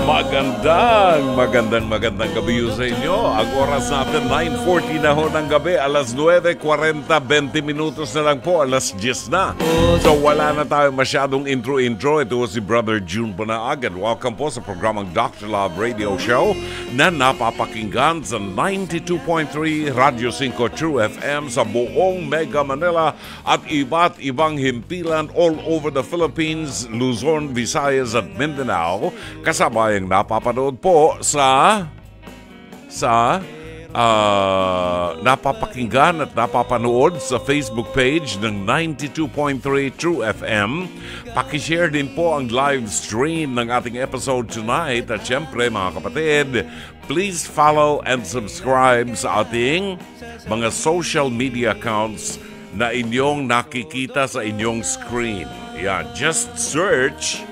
Magandang gabi sa inyo. Ang oras natin 9:40 na ho ng gabi, alas 9:40, 20 minutos na lang po, alas 10 na. So wala na tayo masyadong intro. Ito si Brother June Bonaag and welcome po sa programang Dr. Love Radio Show na napapakinggan sa 92.3 Radio 5 True FM sa buong Mega Manila at iba't ibang himpilan all over the Philippines, Luzon, Visayas at Mindanao. Kasabayang napapanood po sa napapakinggan at napapanood sa Facebook page ng 92.3 True FM. Pakishare din po ang live stream ng ating episode tonight. At syempre mga kapatid, please follow and subscribe sa ating mga social media accounts na inyong nakikita sa inyong screen. Yeah, just search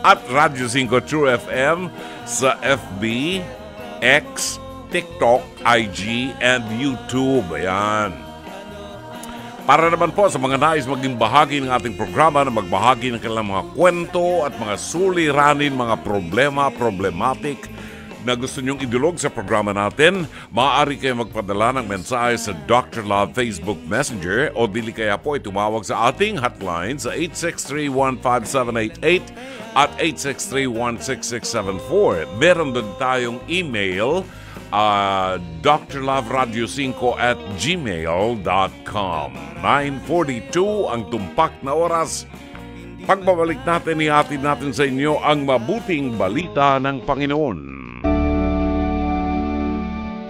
at Radio 5 True FM sa FB, X, TikTok, IG, and YouTube. Ayan. Para naman po sa mga nais maging bahagi ng ating programa na magbahagi ng kanilang mga kwento at mga suliranin, mga problematic na gusto nyong idulog sa programa natin, maaari kayo magpadala ng mensahe sa Dr. Love Facebook Messenger o dili kaya po ay tumawag sa ating hotline sa 863-15788 at 863-16674. Meron din tayong email, drloveradio5@gmail.com. 9:42 ang tumpak na oras. Pagbabalik natin, ihatid natin sa inyo ang mabuting balita ng Panginoon.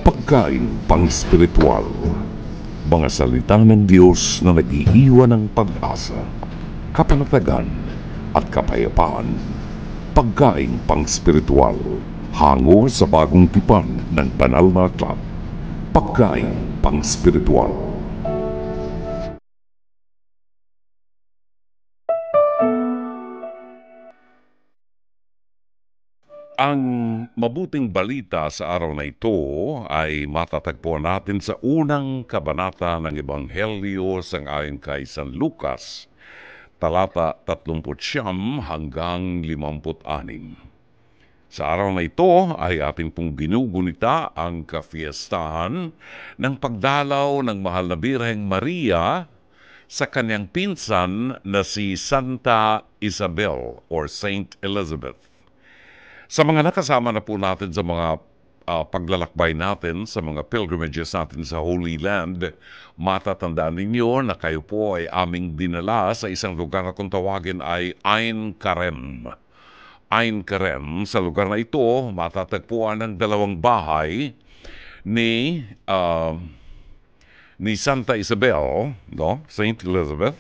Pagkain pang-spiritual, mga salita ng Diyos na nag-iiwan ng pag-asa, kapanatagan at kapayapaan. Pagkain pang-spiritual, hango sa bagong tipan ng banal na aklat. Pagkain pang-spiritual. Ang mabuting balita sa araw na ito ay matatagpuan natin sa unang kabanata ng Ebanghelyo sangayon kay San Lucas, talata 39 hanggang 56. Sa araw na ito ay ating pong ginugunita ang kafiestahan ng pagdalaw ng mahal na Birheng Maria sa kanyang pinsan na si Santa Isabel or Saint Elizabeth. Sa mga nakasama na po natin sa mga paglalakbay natin, sa mga pilgrimages natin sa Holy Land, matatandaan ninyo na kayo po ay aming dinala sa isang lugar na kung tawagin ay Ain Carem. Ain Carem, sa lugar na ito, matatagpuan ng dalawang bahay ni Santa Isabel, no? Saint Elizabeth.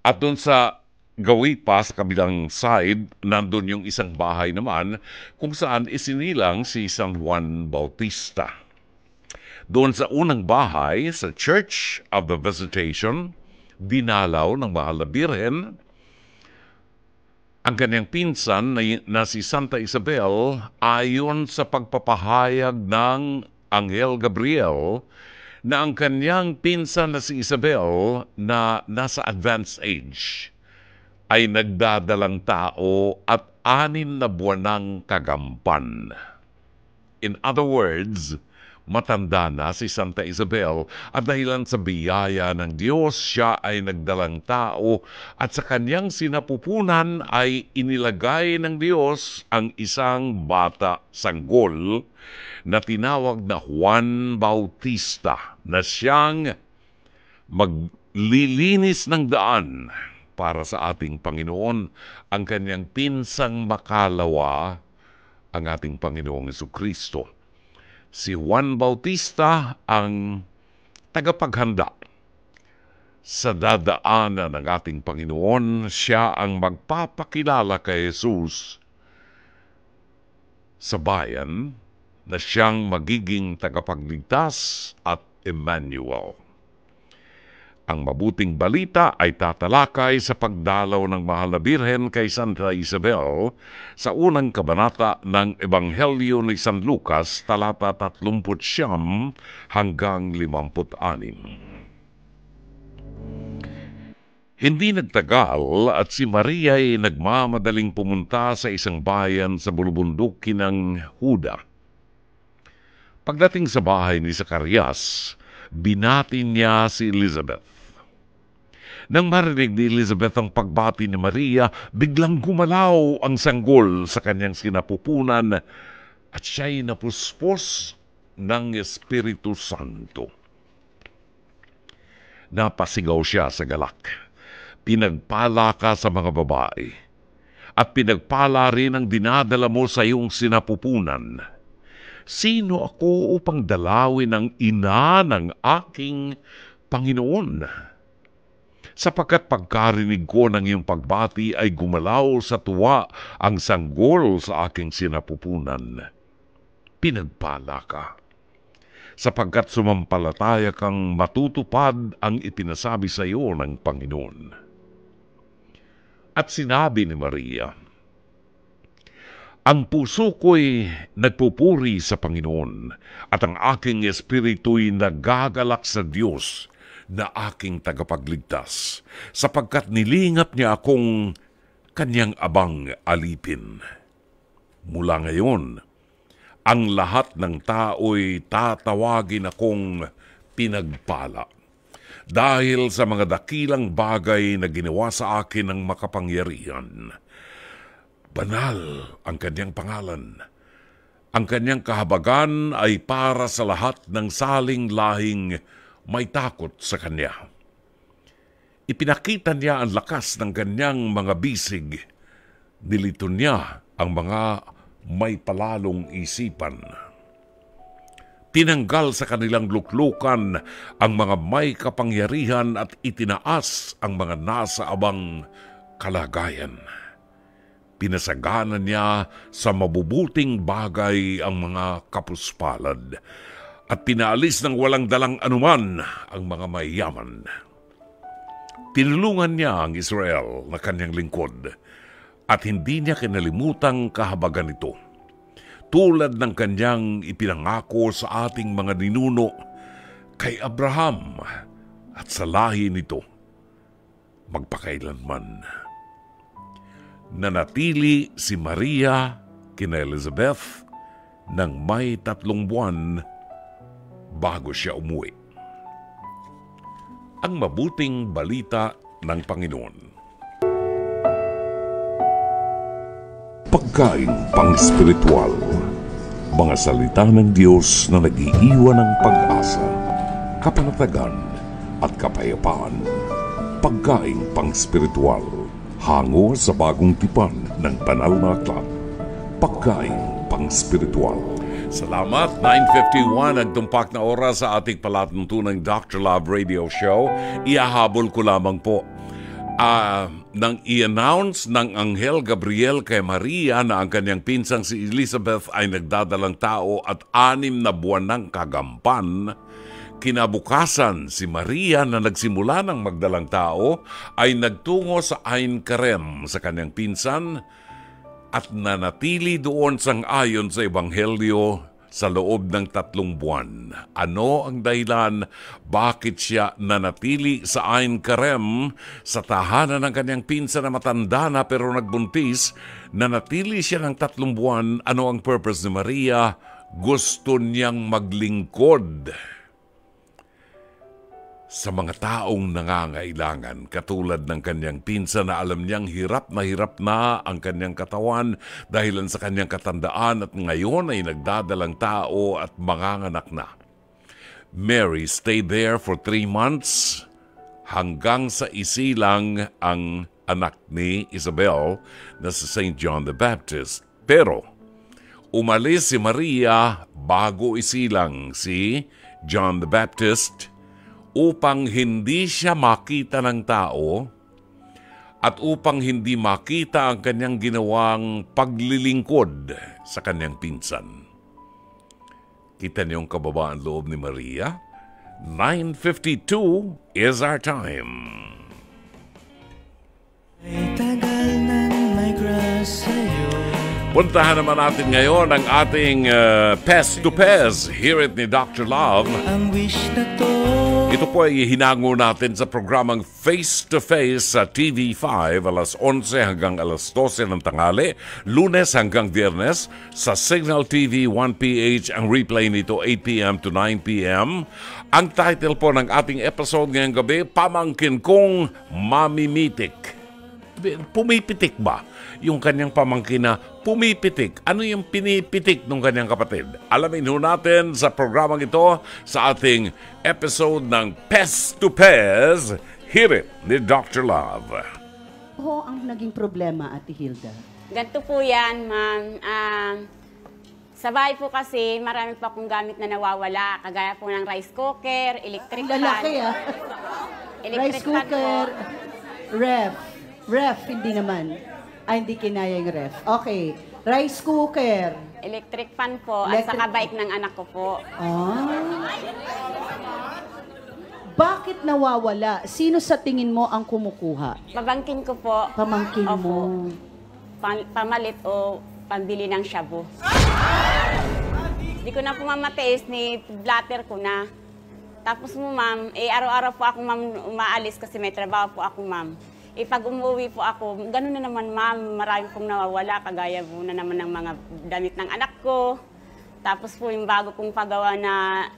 At doon sa gawi pa sa kabilang side, nandun yung isang bahay naman kung saan isinilang si San Juan Bautista. Doon sa unang bahay, sa Church of the Visitation, dinalaw ng mahal na Birhen ang kanyang pinsan na si Santa Isabel ayon sa pagpapahayag ng Anghel Gabriel na ang kanyang pinsan na si Isabel na nasa advanced age ay nagdadalang tao at 6 na buwan ng kagampan. In other words, matanda na si Santa Isabel at dahilan sa biyaya ng Diyos, siya ay nagdalang tao at sa kanyang sinapupunan ay inilagay ng Diyos ang isang bata sanggol na tinawag na Juan Bautista na siyang maglilinis ng daan para sa ating Panginoon. Ang kanyang pinsang makalawa, ang ating Panginoong Jesucristo. Si Juan Bautista ang tagapaghanda sa dadaanan ng ating Panginoon. Siya ang magpapakilala kay Jesus sa bayan na siyang magiging tagapagligtas at Emmanuel. Ang mabuting balita ay tatalakay sa pagdalaw ng mahal na Birhen kay Santa Isabel sa unang kabanata ng Ebanghelyo ni San Lucas, talata 39 hanggang 56. Hindi nagtagal at si Maria ay nagmamadaling pumunta sa isang bayan sa bulubundukin ng Huda. Pagdating sa bahay ni Zacarias, binati niya si Elizabeth. Nang marinig ni Elizabeth ang pagbati ni Maria, biglang gumalaw ang sanggol sa kanyang sinapupunan at siya'y napuspos ng Espiritu Santo. Napasigaw siya sa galak. Pinagpala ka sa mga babae, at pinagpala rin ang dinadala mo sa iyong sinapupunan. Sino ako upang dalawin ang ina ng aking Panginoon? Sapagkat pagkarinig ko ng iyong pagbati ay gumalaw sa tuwa ang sanggol sa aking sinapupunan. Pinagpala ka, sapagkat sumampalataya kang matutupad ang ipinasabi sa iyo ng Panginoon. At sinabi ni Maria, ang puso ko'y nagpupuri sa Panginoon at ang aking espiritu'y nagagalak sa Diyos na aking tagapagligtas, sapagkat nilingap niya akong kanyang abang alipin. Mula ngayon, ang lahat ng tao'y tatawagin akong pinagpala, dahil sa mga dakilang bagay na ginawa sa akin ng makapangyarihan. Banal ang kanyang pangalan. Ang kanyang kahabagan ay para sa lahat ng saling lahing may takot sa kanya. Ipinakita niya ang lakas ng kanyang mga bisig. Nilito niya ang mga may palalong isipan. Tinanggal sa kanilang luklukan ang mga may kapangyarihan at itinaas ang mga nasa abang kalagayan. Pinasagana niya sa mabubuting bagay ang mga kapuspalad at pinaalis ng walang dalang anuman ang mga mayaman. Tinulungan niya ang Israel na kanyang lingkod at hindi niya kinalimutang kahabagan nito, tulad ng kanyang ipinangako sa ating mga ninuno kay Abraham at sa lahi nito magpakailanman. Nanatili si Maria kina Elizabeth ng may 3 buwan bago siya umuwi. Ang mabuting balita ng Panginoon. Pagkain pang-spiritual. Mga salita ng Diyos na nag-iiwan ng pag-asa, kapanatagan at kapayapaan. Pagkain pang-spiritual. Hango sa bagong tipan ng banal na aklat. Pagkain pang-spiritual. Salamat. 9:51 nagtumpak na oras sa ating palatuntunang Dr. Love Radio Show. Iahabol ko lamang po. Nang i-announce ng Anghel Gabriel kay Maria na ang kanyang pinsang si Elizabeth ay nagdadalang tao at 6 na buwan ng kagampan, kinabukasan si Maria na nagsimula ng magdalang tao ay nagtungo sa Ain Karem sa kanyang pinsan at nanatili doon sang-ayon sa Ebanghelyo sa loob ng 3 buwan. Ano ang dahilan bakit siya nanatili sa Ain Karem sa tahanan ng kanyang pinsan na matanda na pero nagbuntis? Nanatili siya ng 3 buwan. Ano ang purpose ni Maria? Gusto niyang maglingkod sa mga taong nangangailangan, katulad ng kanyang pinsan na alam niyang hirap na ang kanyang katawan dahilan sa kanyang katandaan at ngayon ay nagdadalang tao at manganganak na. Mary stayed there for 3 months hanggang sa isilang ang anak ni Isabel na si St. John the Baptist. Pero umalis si Maria bago isilang si John the Baptist upang hindi siya makita ng tao at upang hindi makita ang kanyang ginawang paglilingkod sa kanyang pinsan. Kita niyo ang kababaan loob ni Maria? 9:52 is our time. Ay tagal nang may grasya sa'yo, Puntahan naman natin ngayon ang ating Pest to Pest. Hear it ni Dr. Love. Ang wish na to. Ito po ay hinango natin sa programang Face to Face sa TV5 alas 11 hanggang alas 12 ng tanghali, Lunes hanggang Biyernes. Sa Signal TV 1PH ang replay nito 8 p.m. to 9 p.m. Ang title po ng ating episode ngayong gabi, Pamangkin Kong Mamimitik. Pumipitik ba yung kanyang pamangkin na pumipitik? Ano yung pinipitik ng kanyang kapatid? Alamin ho natin sa programang ito sa ating episode ng Pest to Pest. Hear it ni Dr. Love. Ho ang naging problema, Ate Hilda? Ganito po yan, ma'am. Sa bahay po kasi, marami pa akong gamit na nawawala. Kagaya po ng rice cooker, electric Ang lalaki, fan. Rice cooker, ref, hindi naman. Hindi kinaya yung ref. Okay, rice cooker. Electric fan po, at saka bike ng anak ko po. Bakit nawawala? Sino sa tingin mo ang kumukuha? Pabangkin ko po. Pamangkin mo. Pamalit o pambili ng shabu. Hindi ko na po mamatiis, ni blatter ko na. Tapos mo, ma'am, araw-araw po ako, ma'am, umaalis kasi may trabaho po ako, ma'am. Pag umuwi po ako, gano'n na naman, ma'am, marami pong nawawala, kagaya po na naman ng mga damit ng anak ko. Tapos po yung bago kong pagawa na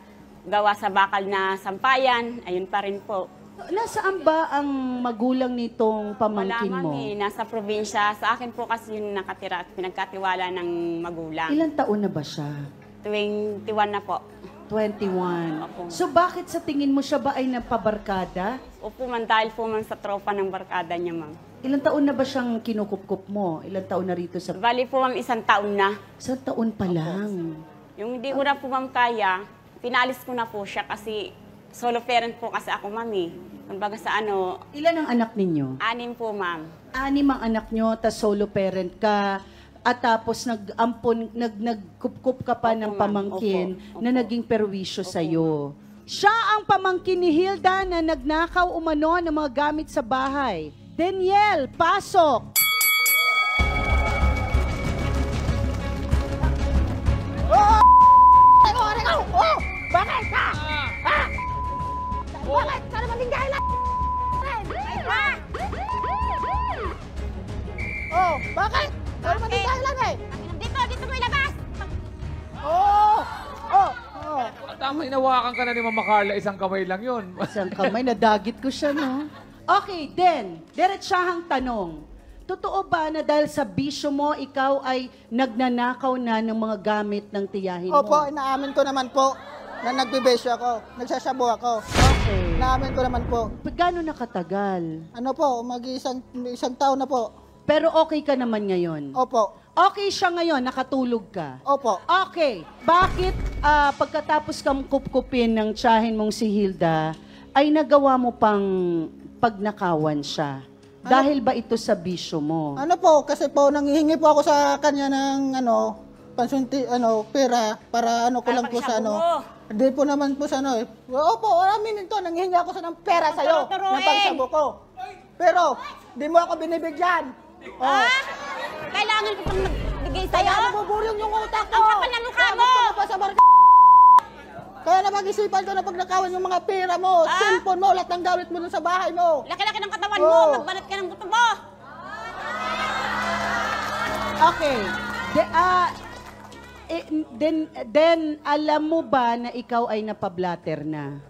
gawa sa bakal na sampayan, ayun pa rin po. Nasaan ba ang magulang nitong pamangkin Wala, mo? ma'am, nasa probinsya. Sa akin po kasi yung nakatira at pinagkatiwala ng magulang. Ilang taon na ba siya? 21 na po. 21. Opo. So bakit sa tingin mo siya ba ay napabarkada? Opo, man, dahil po man sa tropa ng barkada niya, ma'am. Ilang taon na ba siyang kinukup-kup mo? Ilang taon na rito sa... Bali po, ma'am, 1 taon na. Sa taon pa lang. Yung hindi ko na po, ma'am, kaya, pinalis ko na po siya kasi solo parent po kasi ako, ma'am, eh. Kumbaga sa Ilan ang anak ninyo? 6 po, ma'am. 6 ang anak nyo, tas solo parent ka, at tapos nagkup-kup ka pa Opo, ng ma'am. pamangkin Opo. na naging perwisyo sa'yo. Siya ang pamangkin ni Hilda na nagnakaw umano ng mga gamit sa bahay. Daniel, pasok! Bakit ka? Ha? Bakit? Sana maging dahilan? Ha? Oh, bakit? Sana maging dahilan eh? Dito mo ilabas! Oh! Oh! Tama, inawakan ka na ni Mama Carla, isang kamay lang yun. Isang kamay, nadagit ko siya, no? Okay, then, diretsahang tanong. Totoo ba na dahil sa bisyo mo, ikaw ay nagnanakaw na ng mga gamit ng tiyahin mo? Opo, inaamin ko naman po na nagbibesyo ako. Nagsasabo ako. Okay. Inaamin ko naman po. Gano'n nakatagal? Ano po, isang taon na po. Pero okay ka naman ngayon? Opo. Okay siya ngayon, nakatulog ka? Opo. Okay. Bakit pagkatapos kang kupkupin ng tiyahin mong si Hilda, ay nagawa mo pang pagnakawan siya? Dahil ba ito sa bisyo mo? Ano po, kasi po, nanghihingi po ako sa kanya ng pansunti, pera, para ko lang po sa pagsabo mo. Hindi po naman po sa Opo, amin ito, nanghihingi ako sa ng pera sa'yo, Turuturuin. ng pagsabo ko. Pero, di mo ako binibigyan. Oh. Kailangan ko pang magbigay Kaya sa'yo? nabuburyong yung utak ko. Ang kapal ng mukha mo! Dapat ka na pa sa Kaya napag-isipan ko na pagnakawan yung mga pera mo, cellphone mo, lahat ng gamit mo dun sa bahay mo. Laki-laki ng katawan Oo. mo, magbanat ka ng buto mo! Okay. Then, alam mo ba na ikaw ay napablatter na?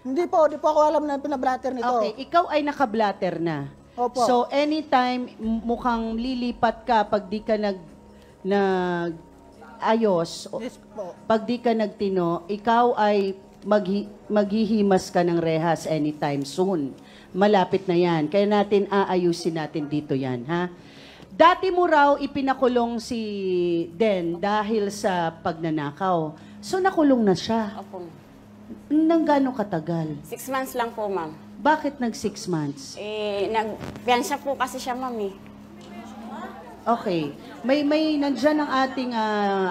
Hindi po ako alam na pinablatter nito. Okay, ikaw ay nakablatter na. Opo. So, anytime mukhang lilipat ka pag di ka ayos, Yes po. pag di ka nagtino, ikaw ay maghihimas ka ng rehas anytime soon. Malapit na yan. Kaya aayusin natin dito yan, ha? Dati mo raw ipinakulong si Den dahil sa pagnanakaw. So, nakulong na siya. Opo. Nang gano'ng katagal? 6 months lang po, ma'am. Bakit nag 6 months? Nagpiyansa po kasi siya, ma'am, eh. Okay. May nandyan ang ating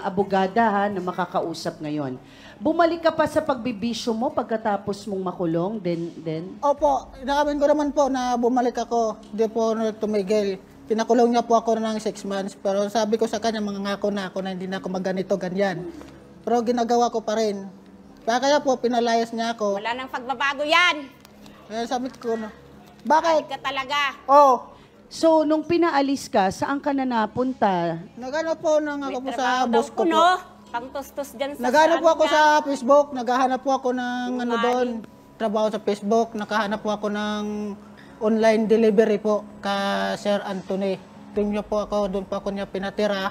abogada ha, na makakausap ngayon. Bumalik ka pa sa pagbibisyo mo pagkatapos mong makulong, then? Opo, inaamin ko naman po na bumalik ako. Hindi po tumigil. Pinakulong niya po ako ng 6 months. Pero sabi ko sa kanya, mangangako na ako na hindi na ako magganito, ganyan. Pero ginagawa ko pa rin. Kaya po, pinalayas niya ako. Wala nang pagbabago yan. Sabi ko na, Bakit bakit? ka talaga? Oh, So, nung pinaalis ka, saan ka na napunta? naghanap po ng ako po sa Trabaho boss daw ko po. no? Pangtustos dyan sa Naghanap po ano ako niya. sa Facebook, naghahanap po ako ng ano Money. doon, trabaho sa Facebook, nakahanap po ako ng online delivery po ka Sir Anthony. Doon niya po ako, doon po ako niya pinatira.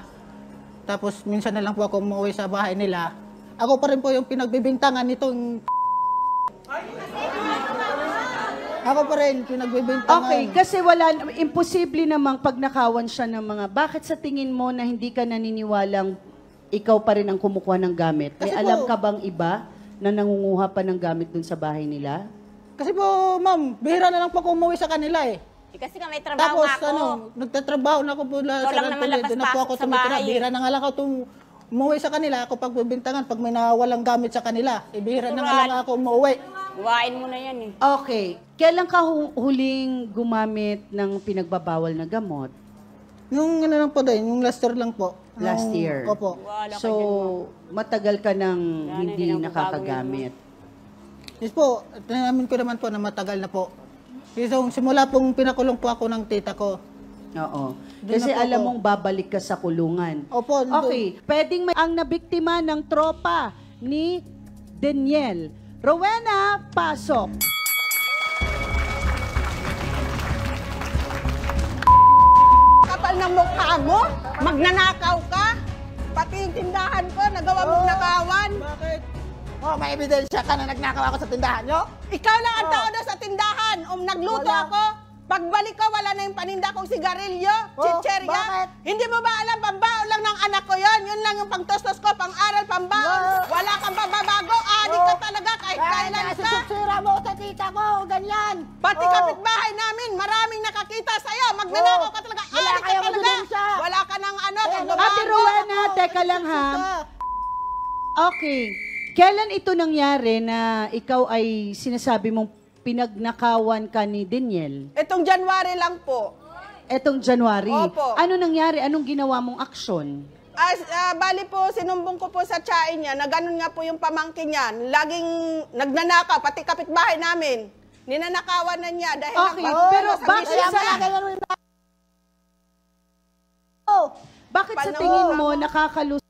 Tapos minsan na lang po ako umuwi sa bahay nila. Ako pa rin po yung pinagbibintangan nitong ako pa rin pinagbibintangan. Okay, kasi imposible namang pagnakawan siya ng mga, bakit sa tingin mo na hindi ka naniniwalang ikaw pa rin ang kumukuha ng gamit? May Kasi alam po- ka bang iba na nangunguha pa ng gamit dun sa bahay nila? Kasi po, ma'am, bihira na lang po ako umuwi sa kanila eh. Kasi nga may trabaho Tapos nga ako. nagtatrabaho na ako po Ikaw sa lang naman Doon na po ako labas-pasok sa tumitira. bahay. Bihira na nga lang ako umuwi sa kanila. Ako pagbibintangan, pag may nawalang gamit sa kanila, bihira na nga Natural. lang ako umuwi. Buhain mo na yan eh. Okay, kailan ka huling gumamit ng pinagbabawal na gamot? Yung ano lang po din, yung last year lang po. Last year? Opo. Wala ka So, dyan, matagal ka nang Yan, hindi hindi na nakakagamit. Yes po, tinamin ko naman po na matagal na po. So, simula pong pinakulong po ako ng tita ko. Oo. Doon Kasi na po alam ako. mong babalik ka sa kulungan. Opo. Okay, pwedeng may ang nabiktima ng tropa ni Daniel. Rowena, pasok. Kapal ng mukha mo, magnanakaw ka, pati yung tindahan ko, nagawa mong nakawan. Bakit? Oh, may ebidensya ka na nagnakaw ako sa tindahan nyo? Ikaw lang ang tao doon sa tindahan. Nagluto Wala. ako, pagbalik ko, wala na yung paninda kong sigarilyo, Oh, chicherya. bakit? Hindi mo ba alam, pambaon lang ng anak ko yon. Yun lang yung pangtostos ko, pang-aral, pambaon. No. Wala kang pababago, adik ka talaga kahit kailan ka. Nasusutsura mo sa tita ko, ganyan. Pati Oh. kapitbahay namin, maraming nakakita sa'yo. Magnanakaw ka talaga, Wala adik ka kayong talaga. ebidensya. Wala ka ng ano, Eh, pagbabago. Ate Rowena, teka lang ha. Okay. Kailan ito nangyari na ikaw ay sinasabi mong pinagnakawan ka ni Daniel? Itong January lang po. Etong January. Opo. Ano nangyari? Anong ginawa mong aksyon? Bali po, sinumbong ko po sa tsain niya na ganun nga po yung pamangkin niya. Laging nagnanakaw, pati kapitbahay namin. Ninanakawan na niya dahil Okay, nagpapagawa pero sa bakit bisyo sa- niya. Bakit sa Paano? tingin mo nakakalus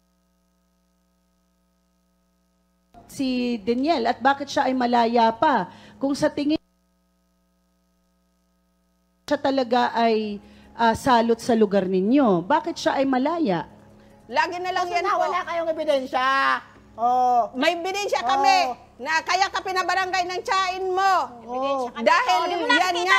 si Daniel at bakit siya ay malaya pa? Kung sa tingin siya talaga ay salot sa lugar ninyo, bakit siya ay malaya? Lagi na lang Kasi yan na, po. wala kayong ebidensya. Oh. May ebidensya kami na kaya ka pinabarangay ng tsain mo. Oh. Dahil Di mo yan nakikita. nga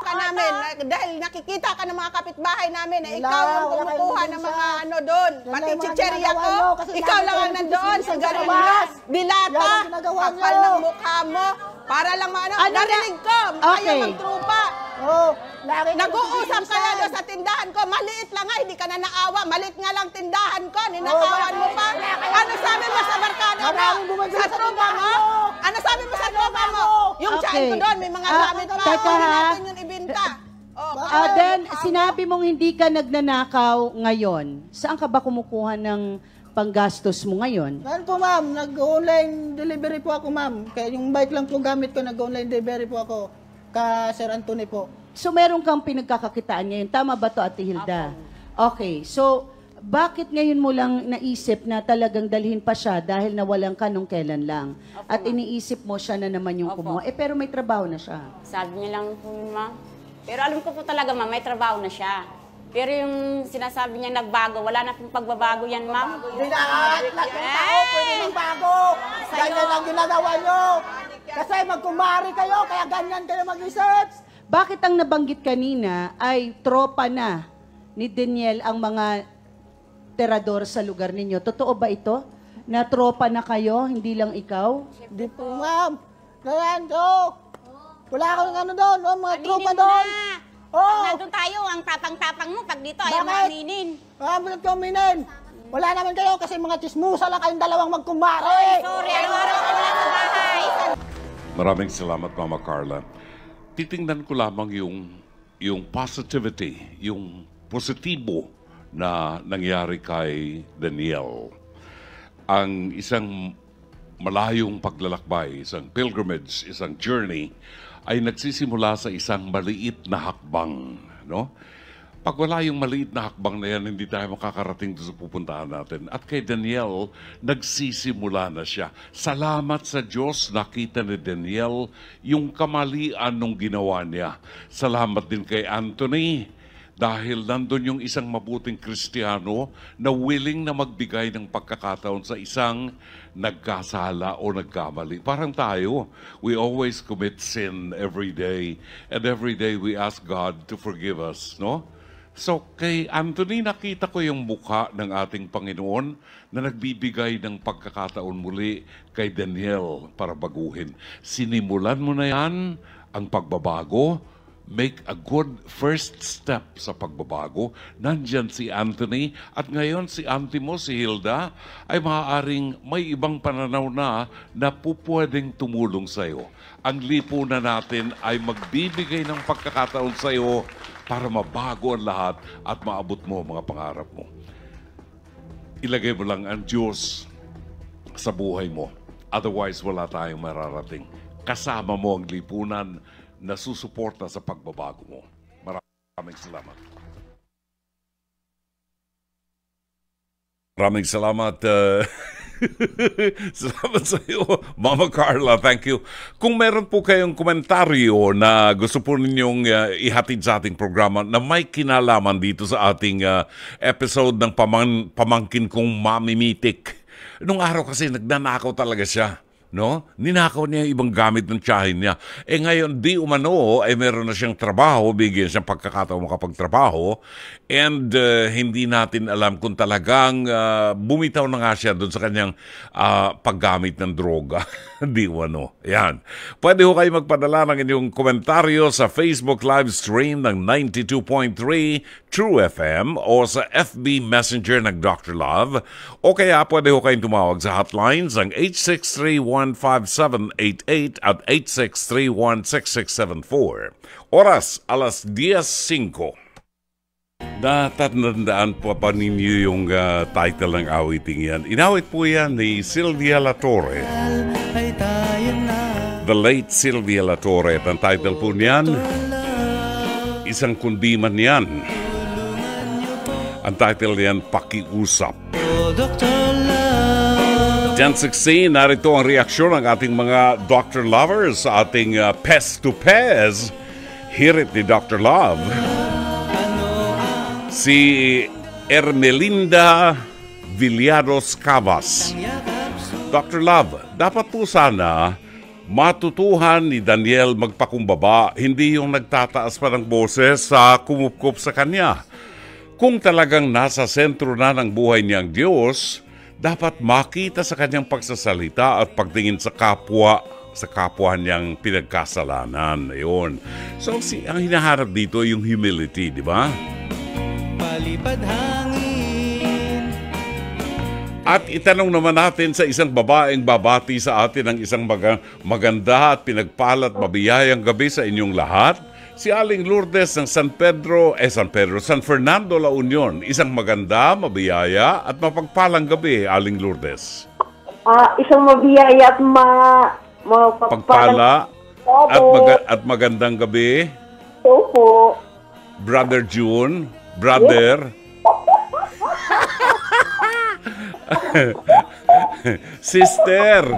ka namin, dahil nakikita ka ng mga kapitbahay namin na Wala, ikaw ang wala kayong kumukuha ng ebidensya. mga ano doon. Yan Pati lang mga chicherya ginagawa ko, nyo, kasi ikaw lagi lang ang kayo nandoon, nagsisisi sa sigarilyo, labas. dilata, Yan ang ginagawa kapal nyo. ng mukha mo, para lang maano. Ano na- Narinig ko, Okay. ayaw magtrupa. Oh, lagi kayo Nag-uusap nagsisisi. kaya doon sa tindahan ko, maliit lang nga, hindi ka na naawa, maliit nga lang tindahan ko, ninakawan mo pa. Ano sabi mo sa barkada mo? Maraming bumibili Sa sa tropa tindahan mo? mo. Ano sabi mo sa tropa mo? Yung Okay. tsahin ko doon, may mga gamit pa. teka Huwag ha. natin yung ibinta. Oh, Then, sinabi mong hindi ka nagnanakaw ngayon. Saan ka ba kumukuha ng panggastos mo ngayon? Ganun po ma'am, nag-online delivery po ako ma'am. Kaya yung bike lang po gamit ko, nag-online delivery po ako. Ka Sir Anthony po. So, meron kang pinagkakakitaan ngayon. Tama ba to, Ate Hilda? Okay. So, bakit ngayon mo lang naisip na talagang dalhin pa siya dahil nawalan ka nung kailan lang? At iniisip mo siya na naman yung Opo. kumuha. Pero may trabaho na siya. Sabi niya lang po yun, ma'am. Pero alam ko po talaga, ma'am, may trabaho na siya. Pero yung sinasabi niya nagbago, wala na pong pagbabago yan, ma'am. Hindi na lahat ng tao pwede magbago. Ganyan ang ginagawa nyo. Kasi magkumari kayo, kaya ganyan kayo mag-isip. Bakit ang nabanggit kanina ay tropa na ni Daniel ang mga terador sa lugar ninyo? Totoo ba ito? Na tropa na kayo, hindi lang ikaw? Di po ma'am. Ganyan to. Wala akong ano doon, mga Aminin tropa mo doon. na. Oh. Pag nandun tayo, ang tapang-tapang mo, pag dito, ayaw mo Bakit? aminin. Bakit ko aminin? Wala naman kayo kasi mga chismusa lang kayong dalawang magkumari. Sorry, araw-araw ka wala sa bahay. Maraming salamat, Mama Carla. Titingnan ko lamang yung yung positivity, yung positibo na nangyari kay Daniel. Ang isang malayong paglalakbay, isang pilgrimage, isang journey, ay nagsisimula sa isang maliit na hakbang. No? Pag wala yung maliit na hakbang na yan, hindi tayo makakarating doon sa pupuntahan natin. At kay Daniel, nagsisimula na siya. Salamat sa Diyos, nakita ni Daniel yung kamalian nung ginawa niya. Salamat din kay Anthony, dahil nandun yung isang mabuting Kristiyano na willing na magbigay ng pagkakataon sa isang nagkasala o nagkamali. Parang tayo, we always commit sin every day, and every day we ask God to forgive us, no? So, kay Anthony, nakita ko yung mukha ng ating Panginoon na nagbibigay ng pagkakataon muli kay Daniel para baguhin. Sinimulan mo na yan ang pagbabago. Make a good first step sa pagbabago. Nandyan si Anthony at ngayon si auntie mo, si Hilda, ay maaaring may ibang pananaw na pupwedeng tumulong sa iyo. Ang lipunan natin ay magbibigay ng pagkakataon sa iyo para mabago ang lahat at maabot mo ang mga pangarap mo. Ilagay mo lang ang Diyos sa buhay mo. Otherwise, wala tayong mararating. Kasama mo ang lipunan na susuporta sa pagbabago mo. Maraming salamat. Maraming salamat. Salamat sa iyo, Mama Carla. Thank you. Kung meron po kayong komentaryo na gusto po ninyong ihatid sa ating programa na may kinalaman dito sa ating episode ng pamangkin kong Mami Mitik. Nung araw kasi nagnanakaw talaga siya. No? Ninakaw niya yung ibang gamit ng tiyahin niya. Ngayon, di umano, ay meron na siyang trabaho, bigyan siyang pagkakataon makapagtrabaho, and hindi natin alam kung talagang bumitaw na nga siya doon sa kanyang paggamit ng droga. Di umano. Yan. Pwede ho kayo magpadala ng inyong komentaryo sa Facebook live stream ng 92.3 True FM o sa FB Messenger ng Dr. Love, o kaya pwede ho kayong tumawag sa hotlines ng 863-15788 at 863-16674. Oras, alas 10:05. Natatandaan po pa ninyo yung title ng awiting yan. Inawit po yan ni Sylvia Latorre. The late Sylvia Latorre. At ang title po niyan, Isang Kundiman Yan. Ang title niyan, Pakiusap. 10:16, narito ang reaksyon ng ating mga Dr. Lovers sa ating Pest to Pez. Hirit ni Dr. Love. Si Ermelinda Villados Cavas. Dr. Love, dapat po sana matutuhan ni Daniel magpakumbaba, hindi yung nagtataas pa ng boses sa kumupkup sa kanya. Kung talagang nasa sentro na ng buhay niya ang Diyos, dapat makita sa kanyang pagsasalita at pagtingin sa kapwa niyang pinagkasalanan. Ayun. So, ang hinaharap dito yung humility, di ba? Palipad hangin. At itanong naman natin sa isang babaeng babati sa atin ng isang maganda at pinagpalat mabiyayang gabi sa inyong lahat. Si Aling Lourdes ng San Fernando, La Union. Isang maganda, mabiyaya at mapagpalang gabi, Aling Lourdes. Isang mabiyaya at pagpala at magandang gabi. Opo. Brother June, brother. Sister.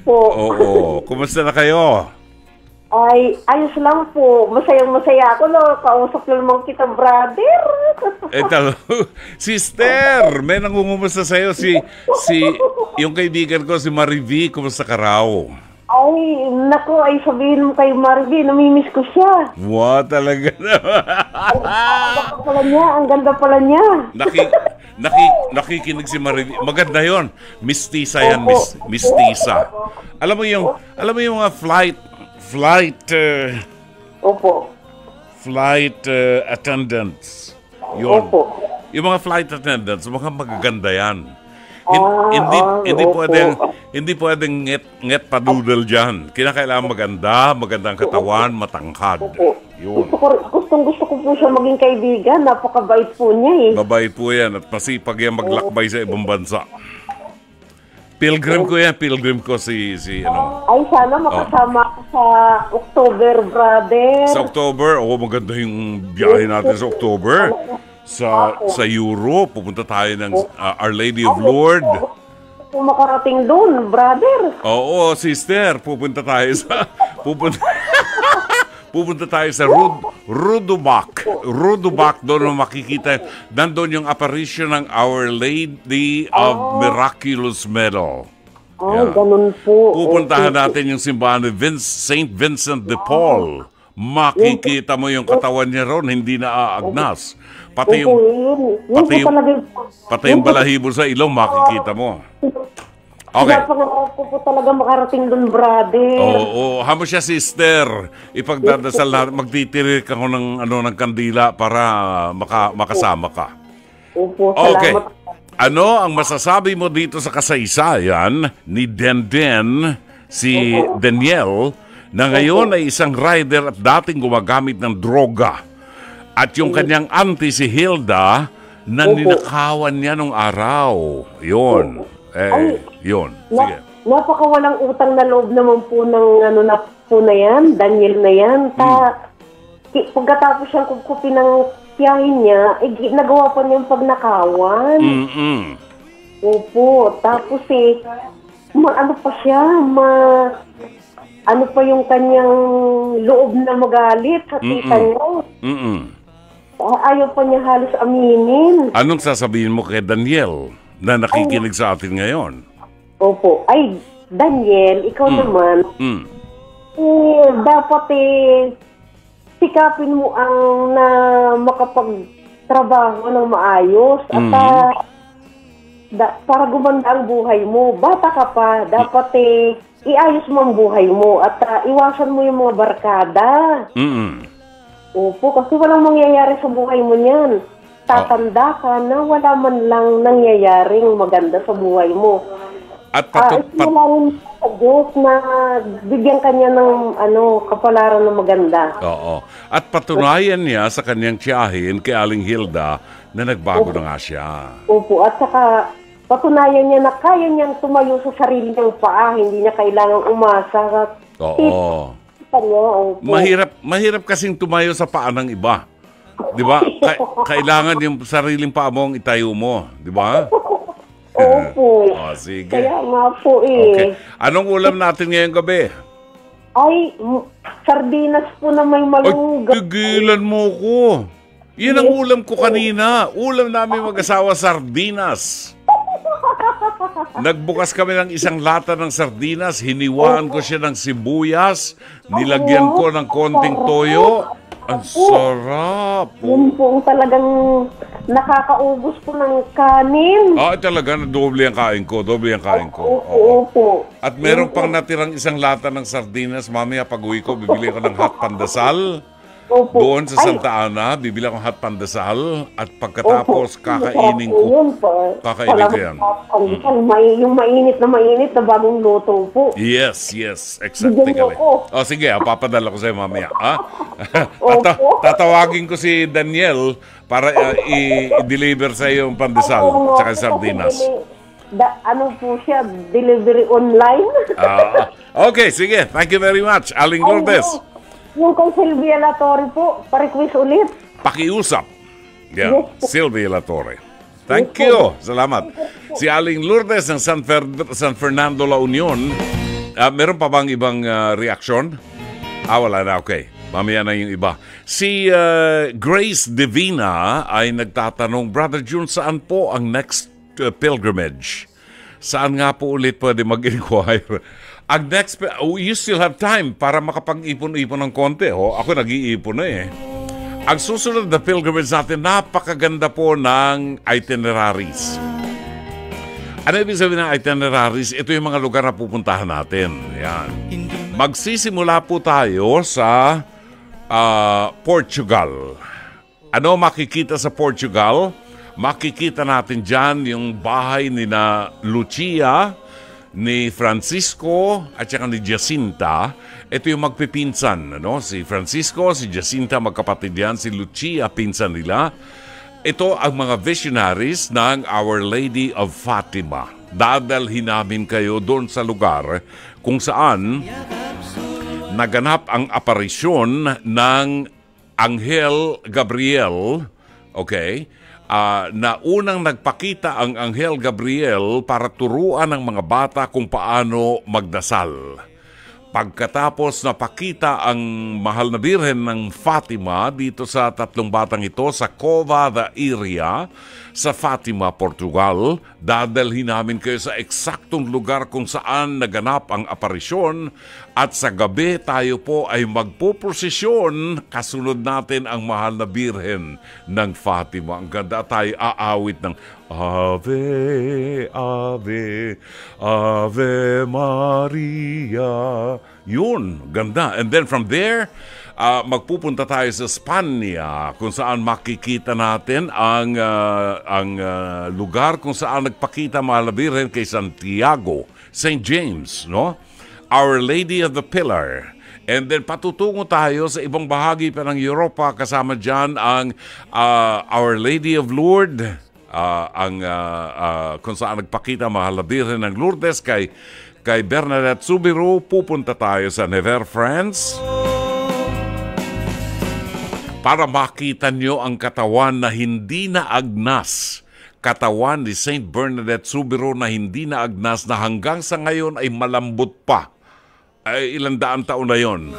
Oo. Kumusta na kayo? Ay, ayos lang po. Masayang-masaya ako, no? Kausap na naman kita, brother. Sister, may nangungumusta sa'yo. Yung kaibigan ko, si Marivi, kumusta ka raw? Ay, naku, ay sabihin mo kay Marivi, namimiss ko siya. Wow, talaga naman. Ang ganda pala niya. Nakikinig si Marivi. Maganda yon. Mistisa yan, mistisa. Alam mo yung mga flight attendants. Yun. Opo. Yung mga flight attendants, mga magaganda yan. Hindi pwedeng nget padoodle dyan. Kinakailangan magandang katawan, matangkad. Yun. Gusto ko po siya maging kaibigan. Napakabait po niya eh. Mabait po yan at masipag yan maglakbay sa ibang bansa. Pilgrim ko yan, pilgrim ko si ano. Ay, sana makasama ako sa October, brother. Sa October, maganda yung biyahe natin sa October. Sa Europe, pupunta tayo ng Our Lady of Lourdes. Kung makarating doon, brother. Oo, sister, pupunta tayo sa pupunta tayo sa Rudobac. Rudobac, doon makikita. Nandun yung apparition ng Our Lady of Miraculous Medal. Ay, ganun po. Pupuntahan natin yung simbahan ni Saint Vincent de Paul. Makikita mo yung katawan niya ron, hindi na aagnas. Pati yung balahibo sa ilong, makikita mo. Okay. Napangarap ko po talaga makarating doon, brother. Oo, hamo siya, sister. Ipagdadasal natin, magtitirik ako ng kandila para makasama ka. Opo, Okay. salamat. Ano ang masasabi mo dito sa kasaysayan ni Denden, si Daniel, na ngayon ay isang rider at dating gumagamit ng droga? At yung kanyang auntie, si Hilda, na ninakawan niya nung araw. Yun. Yun. Sige. Napakawalang utang na loob naman po ng na yan, Daniel na yan. Pagkatapos siyang kupkupin ng tiyahin niya, nagawa pa niyang pagnakawan. Opo. Tapos ano pa siya, ano pa yung kanyang loob na magalit sa tita niya. Ayaw pa niya halos aminin. Anong sasabihin mo kay Daniel na nakikinig sa atin ngayon? Opo. Ay, Daniel, ikaw naman, dapat sikapin mo ang na makapagtrabaho ng maayos at para gumanda ang buhay mo. Bata ka pa, dapat iayos mo ang buhay mo at iwasan mo yung mga barkada. Opo, kasi walang mangyayari sa buhay mo niyan. Tatanda ka na wala man lang nangyayaring maganda sa buhay mo. At isinalain sa Diyos na bigyan kanya ng kapalaran na maganda. Oo. At patunayan niya sa kanyang tiyahin kay Aling Hilda na nagbago na nga siya. Opo, at saka patunayan niya na kaya niyang tumayo sa sarili niyang paa, hindi niya kailangang umasa. Oo. Mahirap kasing tumayo sa paa ng iba. 'Di ba? Kailangan yung sariling paa mo ang itayo mo, 'di ba? Opo. Sige. Kaya nga po Okay. Anong ulam natin ngayong gabi? Ay, sardinas po na may malunggay. Ay, tigilan mo ko. Yan ang ulam ko kanina. Ulam namin mag-asawa, sardinas. Nagbukas kami ng isang lata ng sardinas, hiniwaan ko siya ng sibuyas, nilagyan ko ng konting toyo. Ang sarap. Yun po talagang nakakaubos po ng kanin. Talaga, doble ang kain ko. Opo. At meron pang natirang isang lata ng sardinas. Mamaya pag-uwi ko, bibili ko ng hot pandesal. Opo. Doon sa Santa Ana, bibili akong hot pandesal. At pagkatapos, kakainin ko. Kakainin ko yan. Yung mainit na bagong luto po. Yes, exactly. Sige, papadala ko sa'yo mamaya. Tatawagin ko si Daniel para i-deliver sa'yo yung pandesal at sardinas. Ano po siya? Delivery online? Okay, sige. Thank you very much, Aling Lourdes. Yung kay Sylvia Latorre po, pa-request ulit. Pakiusap. Yeah, Sylvia Latorre. Thank you. Salamat. Si Aling Lourdes ng San Fernando, La Union. Meron pa bang ibang reaksyon? Wala na. Okay. Mamaya na yung iba. Si Grace Divina ay nagtatanong, Brother June, saan po ang next pilgrimage? Saan nga po ulit pwede mag-inquire? Ang next, you still have time para makapag-ipon-ipon ng konti. Ako nag-iipon na eh. Ang susunod na pilgrimage natin, napakaganda po ng itineraries. Ano ibig sabihin ng itineraries? Ito yung mga lugar na pupuntahan natin. Yan. Magsisimula po tayo sa Portugal. Ano makikita sa Portugal? Makikita natin dyan yung bahay ni na Lucia, ni Francisco at saka ni Jacinta. Ito yung magpipinsan, ano? Si Francisco, si Jacinta, magkapatid yan, si Lucia, pinsan nila. Ito ang mga visionaries ng Our Lady of Fatima. Dadalhin namin kayo doon sa lugar kung saan naganap ang aparisyon ng Anghel Gabriel, okay? Na unang nagpakita ang Anghel Gabriel para turuan ng mga bata kung paano magdasal. Pagkatapos napakita ang mahal na Birhen ng Fatima dito sa tatlong batang ito sa Cova da Iria sa Fatima, Portugal, dadalhin namin kayo sa eksaktong lugar kung saan naganap ang aparisyon at sa gabi tayo po ay magpuprosesyon kasunod natin ang mahal na Birhen ng Fatima. Ang ganda, tayo aawit ng Ave, Ave, Ave Maria. Yun, ganda. And then from there, magpupunta tayo sa Spanya kung saan makikita natin ang lugar kung saan nagpakita mahal na Birhen kay Santiago, St. James, no? Our Lady of the Pillar. And then patutungo tayo sa ibang bahagi pa ng Europa, kasama dyan ang Our Lady of Lourdes, kung saan nagpakita mahal na Birhen ng Lourdes kay Bernadette Soubirous. Pupunta tayo sa Nevers, France para makita nyo ang katawan na hindi na agnas. Katawan ni Saint Bernadette Soubirous na hindi na agnas, na hanggang sa ngayon ay malambot pa. Ay, ilang daang taon na yon.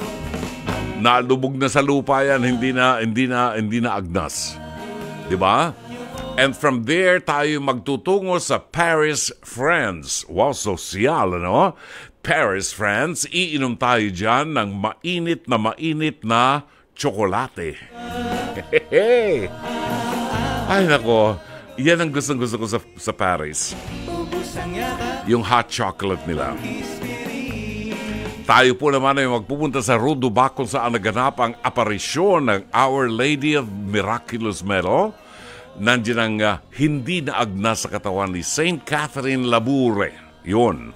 Nalubog na sa lupa yan, hindi na agnas. Diba? And from there, tayo magtutungo sa Paris, France. Wow, sosyal, ano? Paris, France. Iinom tayo dyan ng mainit na tsokolate. Ay, nako. Yan ang gustong-gusto ko sa Paris. Yung hot chocolate nila. Tayo po naman ay magpupunta sa Rue du Bac kung saan naganap ang aparisyon ng Our Lady of Miraculous Medal. Nandiyan ang hindi na agnas sa katawan ni Saint Catherine Laboure. Yun.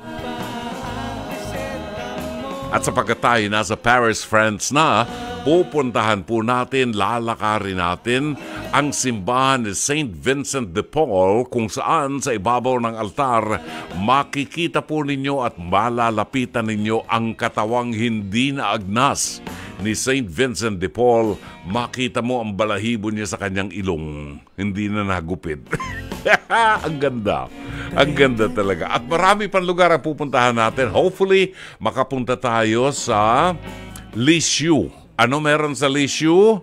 At sapagkat tayo nasa Paris, France na, pupuntahan po natin, lalakarin natin ang simbahan ni Saint Vincent de Paul kung saan sa ibabaw ng altar makikita po ninyo at malalapitan ninyo ang katawang hindi na agnas ni Saint Vincent de Paul. Makita mo ang balahibo niya sa kanyang ilong. Hindi na nagupit. Ang ganda. Ang ganda talaga. At marami pang lugar ang pupuntahan natin. Hopefully, makapunta tayo sa Lisieux. Ano meron sa Lisieux?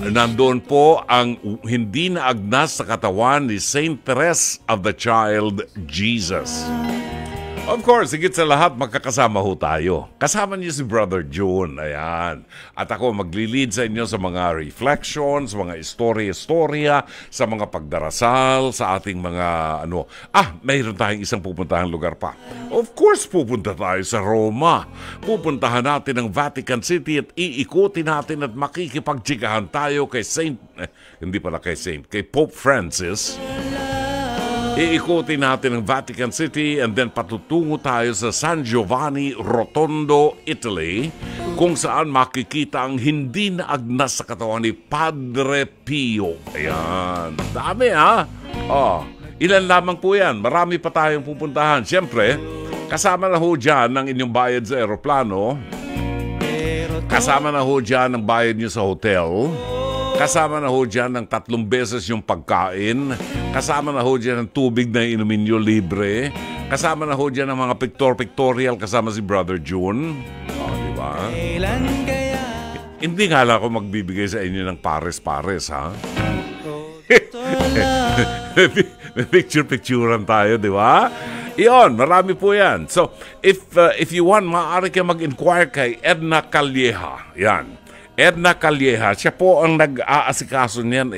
Nandoon po ang hindi na agnas sa katawan ni Saint Therese of the Child Jesus. Of course, higit sa lahat, magkakasama ho tayo. Kasama niyo si Brother June, ayan. At ako maglilid sa inyo sa mga reflections, mga istorya-istorya, sa mga pagdarasal, sa ating mga mayroon tayong isang pupuntahan lugar pa. Of course, pupunta tayo sa Roma. Pupuntahan natin ang Vatican City at iikutin natin at makikipagtsikahan tayo kay kay Pope Francis. Iikutin natin ang Vatican City and then patutungo tayo sa San Giovanni Rotondo, Italy, kung saan makikita ang hindi na agnas sa katawan ni Padre Pio. Ayan. Dami, ha? Ilan lamang po yan. Marami pa tayong pupuntahan. Siyempre, kasama na ho dyan ang inyong bayad sa aeroplano. Kasama na ho dyan ang bayad nyo sa hotel. Kasama na ho dyan ng 3 beses yung pagkain. Kasama na ho dyan ng tubig na inumin nyo libre. Kasama na ho dyan ng mga pictorial kasama si Brother June. Diba? Hindi nga lang ako magbibigay sa inyo ng pares-pares, ha? Picture-picturean tayo, di ba? Iyon, marami po yan. So, if you want, maaari kayo mag-inquire kay Edna Calleja. Yan. Edna Calleja, siya po ang nag-aasikaso niyan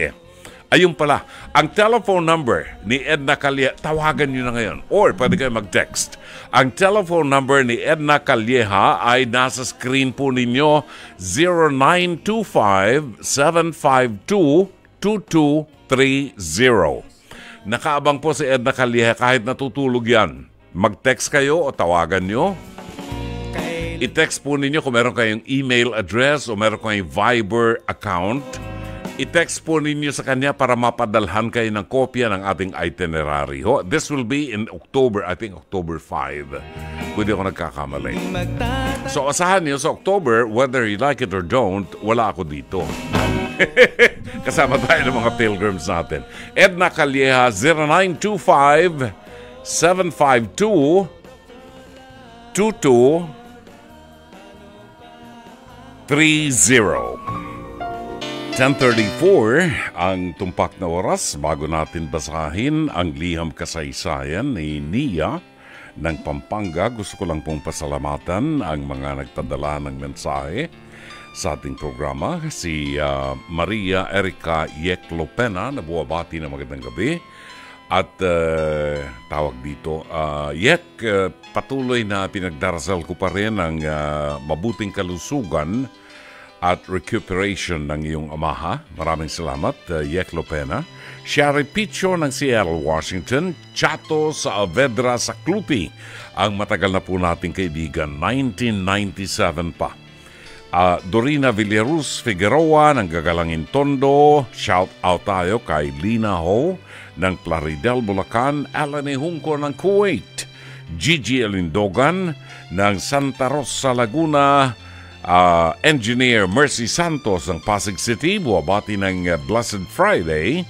Ayun pala, ang telephone number ni Edna Calleja, tawagan nyo na ngayon. Or pwede kayo mag-text. Ang telephone number ni Edna Calleja ay nasa screen po ninyo, 0925-752-2230. Nakaabang po si Edna Calleja kahit natutulog yan. Mag-text kayo o tawagan nyo. I-text po ninyo kung meron kayong email address o meron kayong Viber account. I-text po ninyo sa kanya para mapadalhan kayo ng kopya ng ating itinerary. This will be in October, I think October 5. Pwede ako nagkakamali. So asahan niyo sa October, whether you like it or don't, wala ako dito. Kasama tayo ng mga pilgrims natin. Edna Calleja, 0925-752-2230. 10:34 ang tumpak na oras bago natin basahin ang liham kasaysayan ni Nia ng Pampanga. Gusto ko lang pong pasalamatan ang mga nagpadala ng mensahe sa ating programa. Si Maria Erica Yeklopena na buwabati na magandang gabi. At tawag dito, Yek, patuloy na pinagdarasal ko pa rin ang mabuting kalusugan at recuperation ng iyong amaha. Maraming salamat, Yeklopena. Sherry Picho ng Seattle, Washington. Chato sa Avedra sa Clupi. Ang matagal na po nating kaibigan, 1997 pa. Dorina Villaruz Figueroa ng Gagalangin Tondo. Shout out tayo kay Lina Ho ng Plaridel, Bulacan. Alani Hungko ng Kuwait. Gigi Elindogan ng Santa Rosa, Laguna. Engineer Mercy Santos ng Pasig City, buwabati ng Blessed Friday.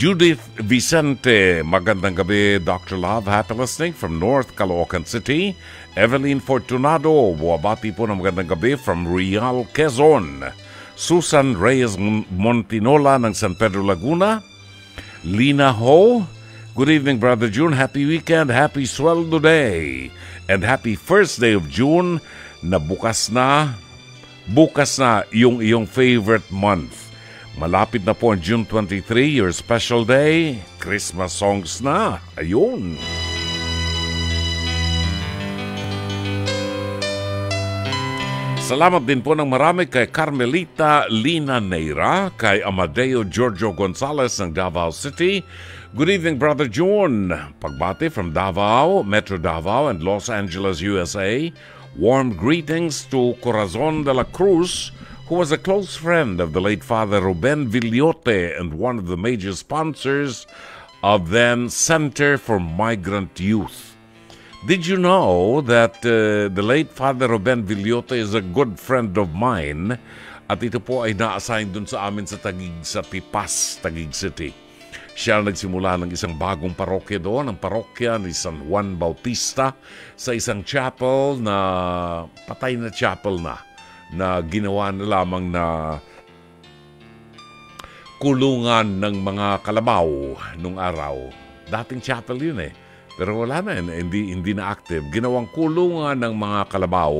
Judith Vicente, magandang gabi Dr. Love, happy listening from North Caloocan City. Evelyn Fortunado, buwabati po ng magandang gabi from Real, Quezon. Susan Reyes Montinola ng San Pedro, Laguna. Lina Ho, good evening Brother June, happy weekend, happy Sweldo Day, and happy first day of June na bukas na yung iyong favorite month. Malapit na po ang June 23, your special day. Christmas songs na. Ayun. Salamat din po ng marami kay Carmelita Lina Neira, kay Amadeo Giorgio Gonzalez ng Davao City. Good evening, Brother June. Pagbati from Davao, Metro Davao and Los Angeles, USA. Warm greetings to Corazon de la Cruz, who was a close friend of the late Father Ruben Villote and one of the major sponsors of then Center for Migrant Youth. Did you know that the late Father Ruben Villote is a good friend of mine? At ito po ay na-assign dun sa amin sa Taguig, sa Pipas, Taguig City. Siya nagsimula ng isang bagong parokya doon, ang parokya ni San Juan Bautista, sa isang chapel na, patay na chapel na ginawa na lamang na kulungan ng mga kalabaw nung araw. Dating chapel yun pero wala na, hindi na active. Ginawang kulungan ng mga kalabaw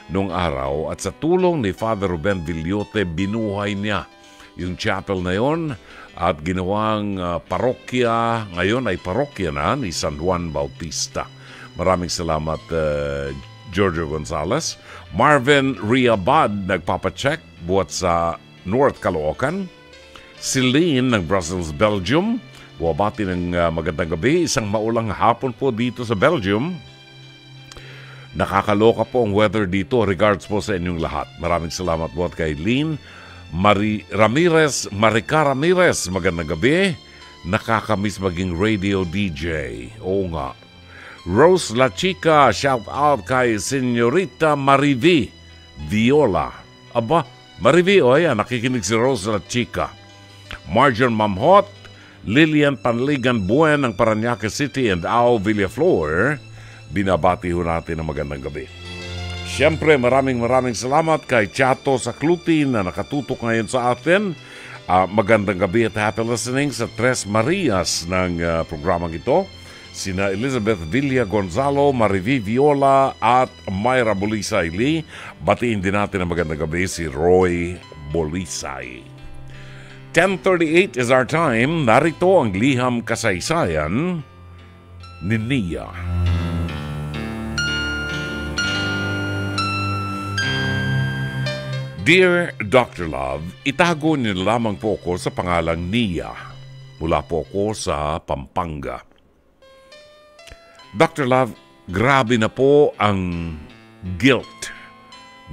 nung araw at sa tulong ni Father Ruben Villote, binuhay niya yung chapel na yon at ginawang parokya. Ngayon ay parokya na ni San Juan Bautista. Maraming salamat, Giorgio Gonzalez. Marvin Riabad, nagpapacheck buhat sa North Caloocan. Celine ng Brussels, Belgium. Buwabati ng magandang gabi. Isang maulang hapon po dito sa Belgium. Nakakaloka po ang weather dito. Regards po sa inyong lahat. Maraming salamat buhat kay Lynn. Marica Ramirez, magandang gabi. Nakakamiss maging radio DJ. Oo nga. Rose La Chica, shout out kay Señorita Marivi Viola. Aba, Marivi, nakikinig si Rose La Chica. Marjon Mamhot, Lilian Panligan Buen ng Parañaque City and Ao Villaflor. Binabati ho natin ang magandang gabi. Siyempre, maraming salamat kay Chato sa Cluti na nakatutok ngayon sa atin. Magandang gabi at happy listening sa Tres Marias ng programang ito. Sina Elizabeth Villa Gonzalo, Marivi Viola at Myra Bolisay Lee. Batiin din natin ang magandang gabi si Roy Bolisay. 10:38 is our time. Narito ang liham kasaysayan ni Nia. Dear Dr. Love, itago niyo lamang po ako sa pangalang Nia. Mula po ako sa Pampanga. Dr. Love, grabe na po ang guilt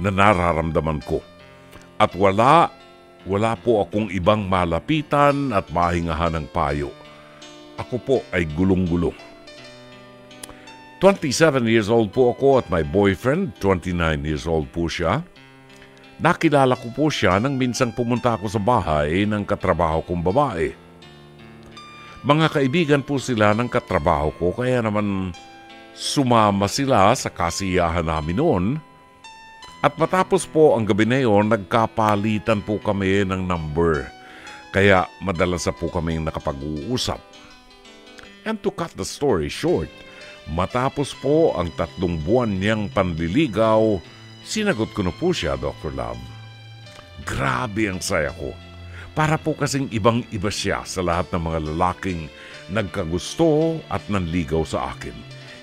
na nararamdaman ko. At wala po akong ibang malapitan at mahingahan ng payo. Ako po ay gulong-gulo. 27 years old po ako at my boyfriend, 29 years old po siya. Nakilala ko po siya nang minsang pumunta ako sa bahay ng katrabaho kong babae. Mga kaibigan po sila ng katrabaho ko kaya naman sumama sila sa kasiyahan namin noon. At matapos po ang gabi na yon, nagkapalitan po kami ng number. Kaya madalas na po kami nakapag-uusap. And to cut the story short, matapos po ang 3 buwan niyang panliligaw, sinagot ko na po siya, Dr. Love. Grabe ang saya ko. Para po kasing ibang-iba siya sa lahat ng mga lalaking nagkagusto at nanligaw sa akin.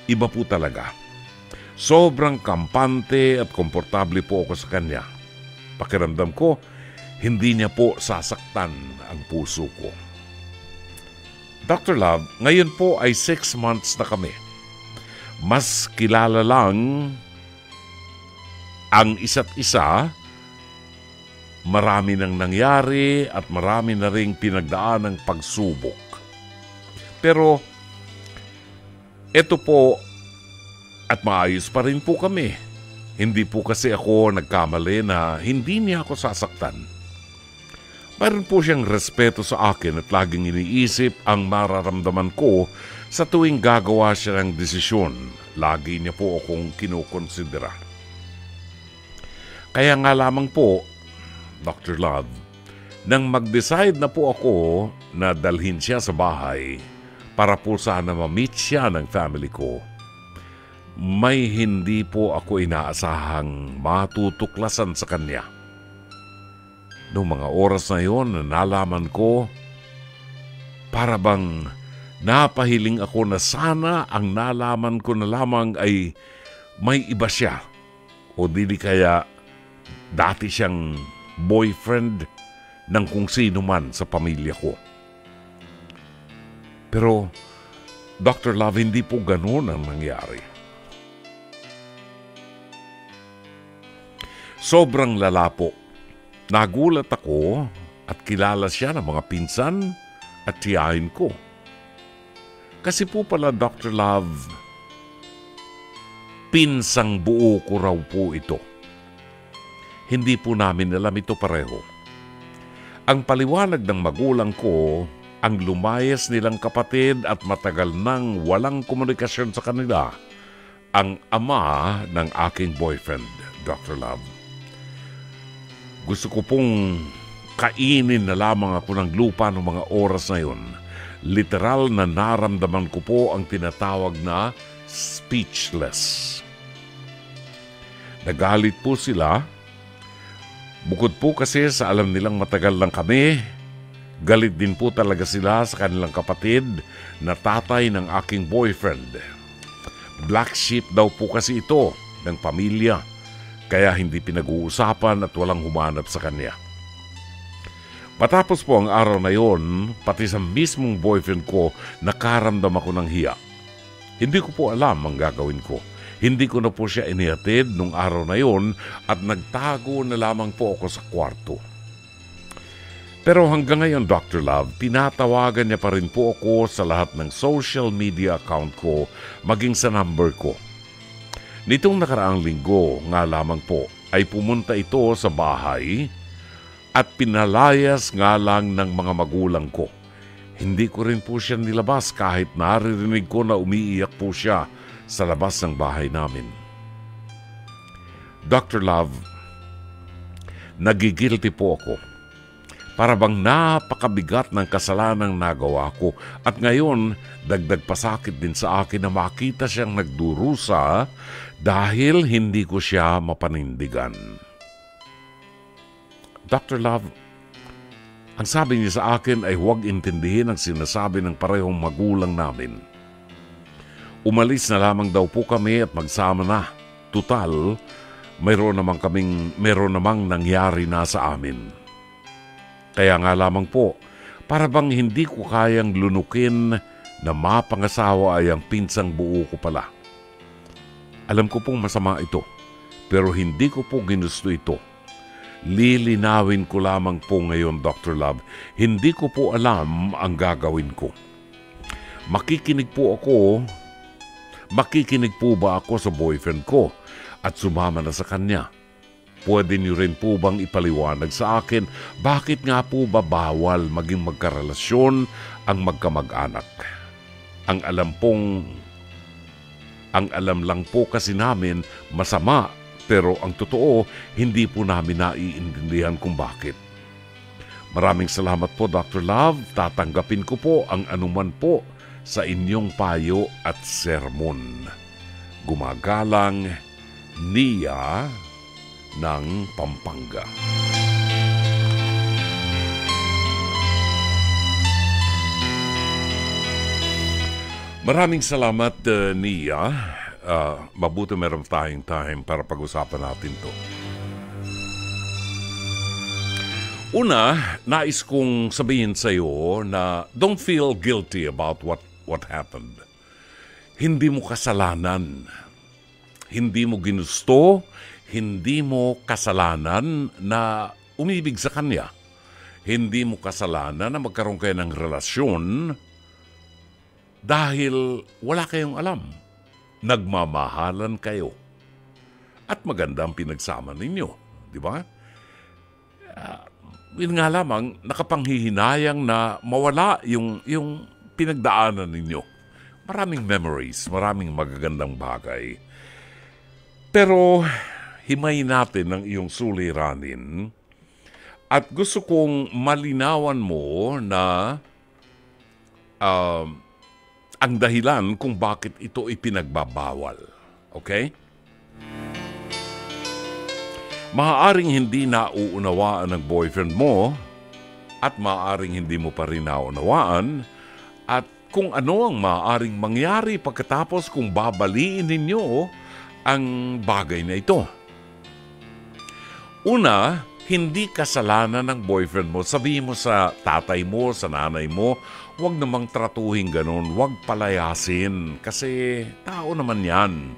Iba po talaga. Sobrang kampante at komportable po ako sa kanya. Pakiramdam ko, hindi niya po sasaktan ang puso ko. Dr. Love, ngayon po ay 6 months na kami. Mas kilala lang ang isa't isa, marami nang nangyari at marami na ring pinagdaan ng pagsubok. Pero ito po at maayos pa rin po kami. Hindi po kasi ako nagkamali na hindi niya ako sasaktan. Mayroon po siyang respeto sa akin at laging iniisip ang mararamdaman ko sa tuwing gagawa siya ng desisyon. Lagi niya po akong kinukonsidera. Kaya nga lamang po, Dr. Love, nang mag-decide na po ako na dalhin siya sa bahay para po sana ma-meet siya ng family ko, may hindi po ako inaasahang matutuklasan sa kanya. Noong mga oras na yon, nalaman ko, para bang napahiling ako na sana ang nalaman ko na lamang ay may iba siya o dili kaya dati siyang boyfriend ng kung sino man sa pamilya ko. Pero, Dr. Love, hindi po ganun ang nangyari. Sobrang lala po. Nagulat ako at kilala siya ng mga pinsan at tiyahin ko. Kasi po pala, Dr. Love, pinsang buo ko raw po ito. Hindi po namin alam ito pareho. Ang paliwanag ng magulang ko, ang lumayas nilang kapatid at matagal nang walang komunikasyon sa kanila, ang ama ng aking boyfriend, Dr. Love. Gusto ko pong kainin na lamang ako ng lupa ng mga oras na yun. Literal na naramdaman ko po ang tinatawag na speechless. Nagalit po sila. Bukod po kasi sa alam nilang matagal lang kami, galit din po talaga sila sa kanilang kapatid na tatay ng aking boyfriend. Black sheep daw po kasi ito ng pamilya. Kaya hindi pinag-uusapan at walang humanap sa kanya. Matapos po ang araw na yon, pati sa mismong boyfriend ko, nakaramdam ako ng hiya. Hindi ko po alam ang gagawin ko. Hindi ko na po siya inihatid nung araw na yon at nagtago na lamang po ako sa kwarto. Pero hanggang ngayon, Dr. Love, tinatawagan niya pa rin po ako sa lahat ng social media account ko, maging sa number ko. Nitong nakaraang linggo nga lamang po ay pumunta ito sa bahay at pinalayas nga lang ng mga magulang ko. Hindi ko rin po siya nilabas kahit naririnig ko na umiiyak po siya sa labas ng bahay namin. Dr. Love, nagigilty po ako. Para bang napakabigat ng kasalanang nagawa ko at ngayon dagdag pasakit din sa akin na makita siyang nagdurusa dahil hindi ko siya mapanindigan. Dr. Love, ang sabi niya sa akin ay huwag intindihin ang sinasabi ng parehong magulang namin. Umalis na lamang daw po kami at magsama na. Tutal, mayroon namang nangyari na sa amin. Kaya nga lamang po, para bang hindi ko kayang lunukin na mapangasawa ay ang pinsang buo ko pala. Alam ko pong masama ito, Pero hindi ko po ginusto ito. Lilinawin ko lamang po ngayon, Dr. Love, hindi ko po alam ang gagawin ko. Makikinig po ba ako sa boyfriend ko at sumama na sa kanya? Pwede niyo rin po bang ipaliwanag sa akin bakit nga po ba bawal maging magkarelasyon ang magkamag-anak? Ang alam lang po kasi namin masama, pero ang totoo, hindi po namin naiintindihan kung bakit. Maraming salamat po, Dr. Love. Tatanggapin ko po ang anuman po sa inyong payo at sermon. Gumagalang, Nia ng Pampanga. Maraming salamat, Nia. Mabuti meron tayong time para pag-usapan natin to. Una, nais kong sabihin sa iyo na don't feel guilty about what happened. Hindi mo kasalanan. Hindi mo ginusto. Hindi mo kasalanan na umibig sa kanya. Hindi mo kasalanan na magkaroon kayo ng relasyon dahil wala kayong alam. Nagmamahalan kayo. At maganda ang pinagsama ninyo. Di ba? Yun nga lamang, nakapanghihinayang na mawala yung pinagdaanan ninyo. Maraming memories, maraming magagandang bagay. Pero himayin natin ang iyong suliranin at gusto kong malinawan mo na ang dahilan kung bakit ito ipinagbabawal. Okay? Maaaring hindi nauunawaan ng boyfriend mo at maaaring hindi mo pa rin naunawaan at kung ano ang maaaring mangyari pagkatapos kung babaliin ninyo ang bagay na ito. Una, hindi kasalanan ng boyfriend mo. Sabihin mo sa tatay mo, sa nanay mo, huwag namang tratuhin ganun, huwag palayasin. Kasi tao naman yan.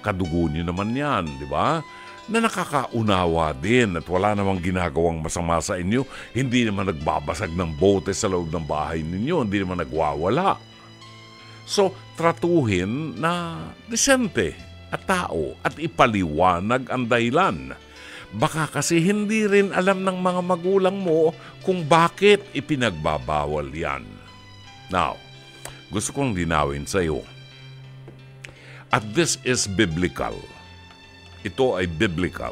Kadugo niyo naman yan, di ba? Na nakakaunawa din at wala namang ginagawang masama sa inyo. Hindi naman nagbabasag ng bote sa loob ng bahay ninyo. Hindi naman nagwawala. So, tratuhin na disente at tao at ipaliwanag ang dahilan. Baka kasi hindi rin alam ng mga magulang mo kung bakit ipinagbabawal yan. Now, gusto kong linawin sa iyo. At this is biblical. Ito ay biblical.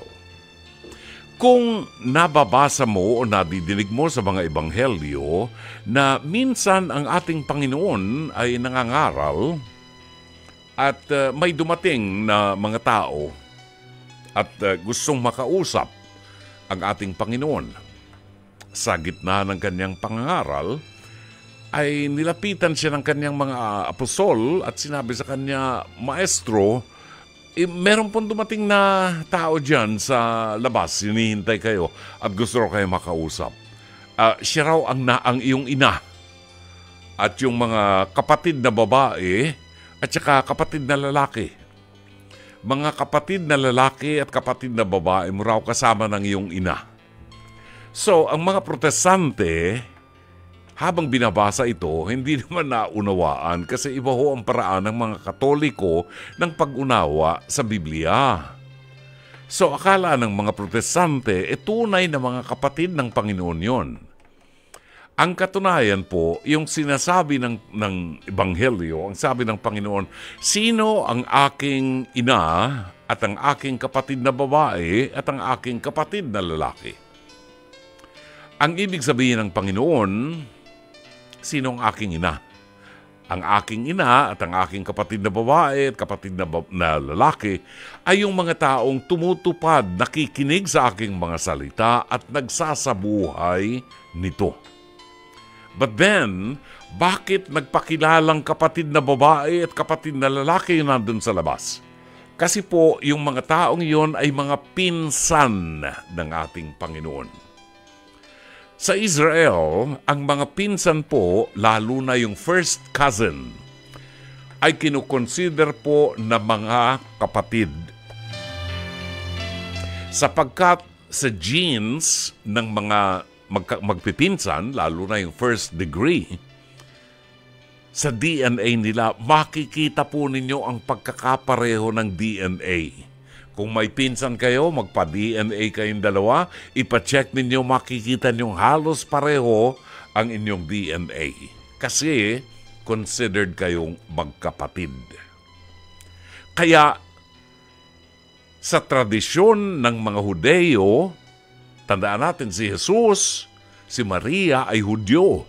Kung nababasa mo o nadidinig mo sa mga ebanghelyo na minsan ang ating Panginoon ay nangangaral at may dumating na mga tao at gustong makausap ang ating Panginoon. Sa gitna ng kanyang pangangaral, ay nilapitan siya ng kanyang mga apostol at sinabi sa kanya, Maestro, meron pong dumating na tao dyan sa labas, hinihintay kayo at gusto raw kayo makausap. Siya raw ang iyong ina at yung mga kapatid na babae at saka kapatid na lalaki. Mga kapatid na lalaki at kapatid na babae mo raw kasama ng iyong ina. So, ang mga protestante, habang binabasa ito, hindi naman naunawaan kasi iba ho ang paraan ng mga Katoliko ng pag-unawa sa Biblia. So, akala ng mga protestante, tunay na mga kapatid ng Panginoon yon. Ang katunayan po, yung sinasabi ng Ebanghelyo, ang sabi ng Panginoon, sino ang aking ina at ang aking kapatid na babae at ang aking kapatid na lalaki? Ang ibig sabihin ng Panginoon, sino ang aking ina? Ang aking ina at ang aking kapatid na babae at kapatid na lalaki ay yung mga taong tumutupad, nakikinig sa aking mga salita at nagsasabuhay nito. But then, bakit nagpakilalang kapatid na babae at kapatid na lalaki yung nandun sa labas? Kasi po, yung mga taong yon ay mga pinsan ng ating Panginoon. Sa Israel, ang mga pinsan po, lalo na yung first cousin, ay kinukonsider po na mga kapatid. Sapagkat sa genes ng mga magpipinsan, lalo na yung first degree, sa DNA nila, makikita po ninyo ang pagkakapareho ng DNA. Kung may pinsan kayo, magpa-DNA kayong dalawa, ipacheck ninyo, makikita nyo halos pareho ang inyong DNA. Kasi considered kayong magkapatid. Kaya sa tradisyon ng mga Hudeo, tandaan natin si Jesus, si Maria ay Hudyo.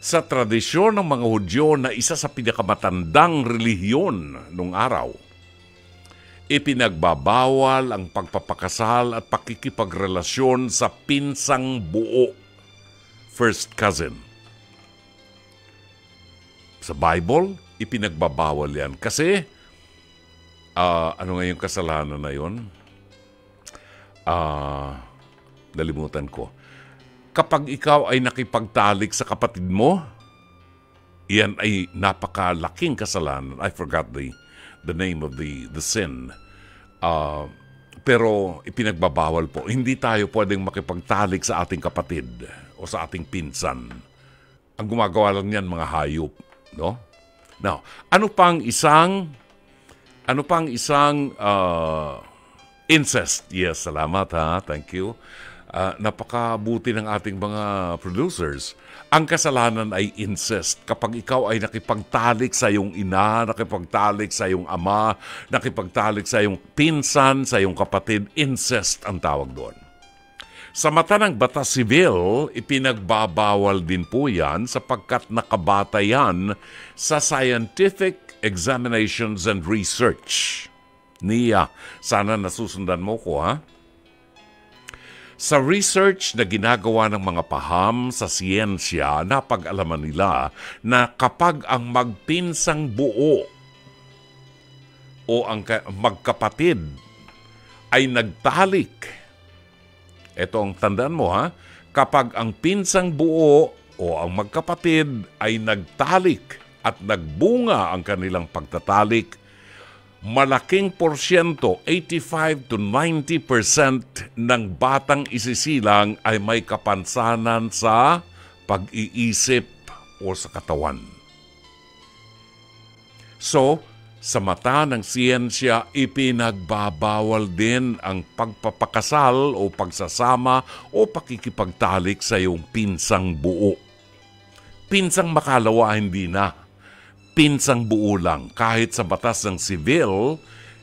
Sa tradisyon ng mga Hudyo na isa sa pinakamatandang relihiyon nung araw, ipinagbabawal ang pagpapakasal at pakikipagrelasyon sa pinsang buo, first cousin. Sa Bible, ipinagbabawal yan. Kasi, ano nga yung kasalanan na yun? Nalimutan ko. Kapag ikaw ay nakipagtalik sa kapatid mo, yan ay napakalaking kasalanan. I forgot the name of the sin. Pero ipinagbabawal po. Hindi tayo pwedeng makipagtalik sa ating kapatid o sa ating pinsan. Ang gumagawa lang yan mga hayop, no? Now, ano pang isang incest? Yes, salamat ha. Thank you. Napakabuti ng ating mga producers. Ang kasalanan ay incest. Kapag ikaw ay nakipagtalik sa iyong ina, nakipagtalik sa iyong ama, nakipagtalik sa iyong pinsan, sa iyong kapatid, incest ang tawag doon. Sa mata ng batas sibil, ipinagbabawal din po yan sapagkat nakabata yan sa scientific examinations and research. Nia, sana nasusundan mo ko ha? Sa research na ginagawa ng mga paham sa siyensya, napag-alaman nila na kapag ang magpinsang buo o ang magkapatid ay nagtalik, ito ang tandaan mo ha, kapag ang pinsang buo o ang magkapatid ay nagtalik at nagbunga ang kanilang pagtatalik, malaking porsyento, 85 to 90% ng batang isisilang ay may kapansanan sa pag-iisip o sa katawan. So, sa mata ng siyensya, ipinagbabawal din ang pagpapakasal o pagsasama o pakikipagtalik sa iyong pinsang buo. Pinsang makalawa, hindi na. Pinsang buo lang. Kahit sa batas ng sibil,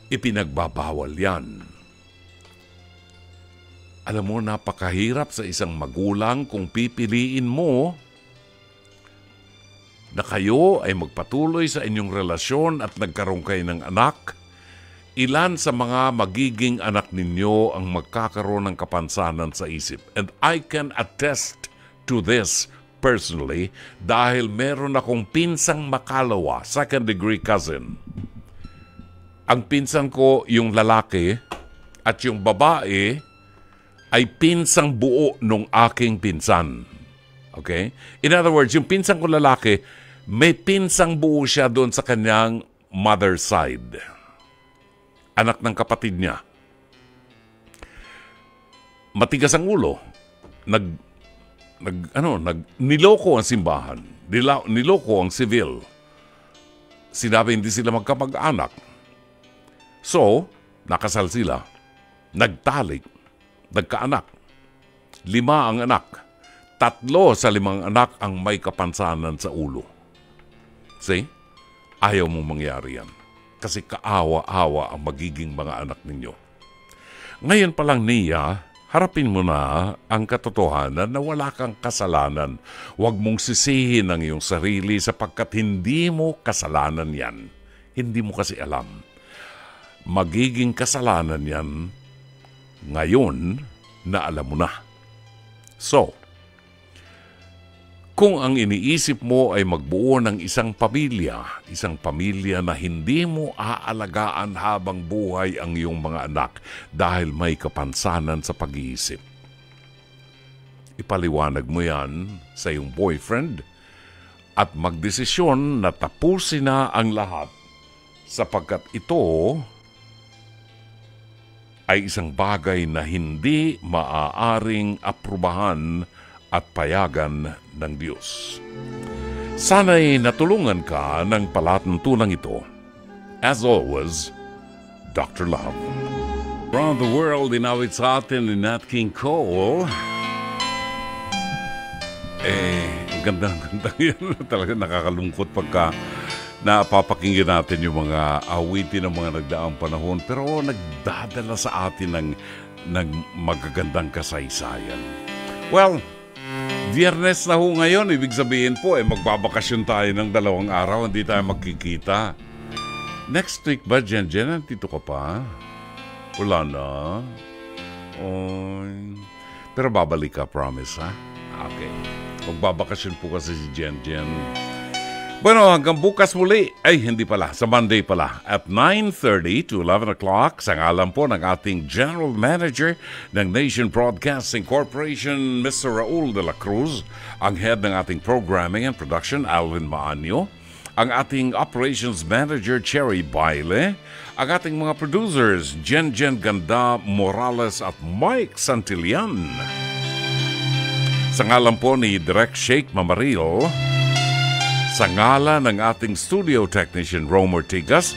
ipinagbabawal yan. Alam mo, napakahirap sa isang magulang kung pipiliin mo na kayo ay magpatuloy sa inyong relasyon at nagkaroon kayo ng anak. Ilan sa mga magiging anak ninyo ang magkakaroon ng kapansanan sa isip. And I can attest to this personally, dahil meron akong pinsang makalawa, second degree cousin. Ang pinsan ko, yung lalaki, at yung babae, ay pinsang buo nung aking pinsan. Okay? In other words, yung pinsan ko lalaki, may pinsang buo siya doon sa kanyang mother's side. Anak ng kapatid niya. Matigas ang ulo. Niloko ang simbahan, niloko ang civil. Sinabi hindi sila magkamag-anak. So, nakasal sila. Nagtalik. Nagkaanak. 5 ang anak. 3 sa 5 anak ang may kapansanan sa ulo. See? Ayaw mong mangyari yan. Kasi kaawa-awa ang magiging mga anak ninyo. Ngayon pa lang niya, harapin mo na ang katotohanan na wala kang kasalanan. Huwag mong sisihin ang iyong sarili sapagkat hindi mo kasalanan yan. Hindi mo kasi alam. Magiging kasalanan yan ngayon na alam mo na. So, kung ang iniisip mo ay magbuo ng isang pamilya na hindi mo aalagaan habang buhay ang iyong mga anak dahil may kapansanan sa pag-iisip, ipaliwanag mo yan sa iyong boyfriend at magdesisyon na tapusin na ang lahat sapagkat ito ay isang bagay na hindi maaaring aprubahan at payagan ng Diyos. Sana'y natulungan ka ng palatuntunang ito. As always, Dr. Love. Around the world, inawit sa atin ni Nat King Cole. Ang ganda yan. Talaga nakakalungkot pagka napapakinggan natin yung mga awitin ng mga nagdaang panahon. Pero nagdadala sa atin ng magagandang kasaysayan. Well, Biyernes na ho ngayon. Ibig sabihin po, magbabakasyon tayo ng 2 araw. Hindi tayo magkikita. Next week ba, Jen? Nandito ka pa? Wala na. Pero babalik ka, promise, ha? Okay. Magbabakasyon po kasi si Jen. Bueno, hanggang bukas muli. Ay, hindi pala. Sa Monday pala. At 9:30 to 11 o'clock, sa ngalan po ng ating General Manager ng Nation Broadcasting Corporation, Mr. Raul de la Cruz, ang head ng ating Programming and Production, Alvin Maanyo, ang ating Operations Manager, Cherry Baile, ang ating mga producers, Jen Ganda Morales at Mike Santillan. Sa ngalan po ni Direk Sheikh Mamaril, sa ngalan ng ating studio technician, Romer Tigas,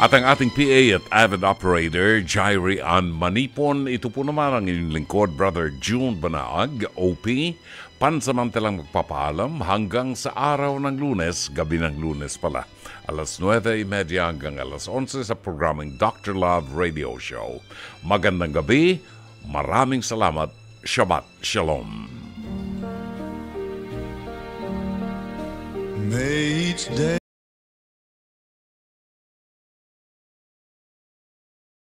at ang ating PA at avid operator, Jairi Ann Manipon, ito po naman ang inyong lingkod, Brother June Banaag, OP, pansamantalang magpapaalam hanggang sa araw ng Lunes, gabi ng Lunes pala, alas 9:30 hanggang alas 11 sa programang Dr. Love Radio Show. Magandang gabi, maraming salamat, Shabbat Shalom. May each day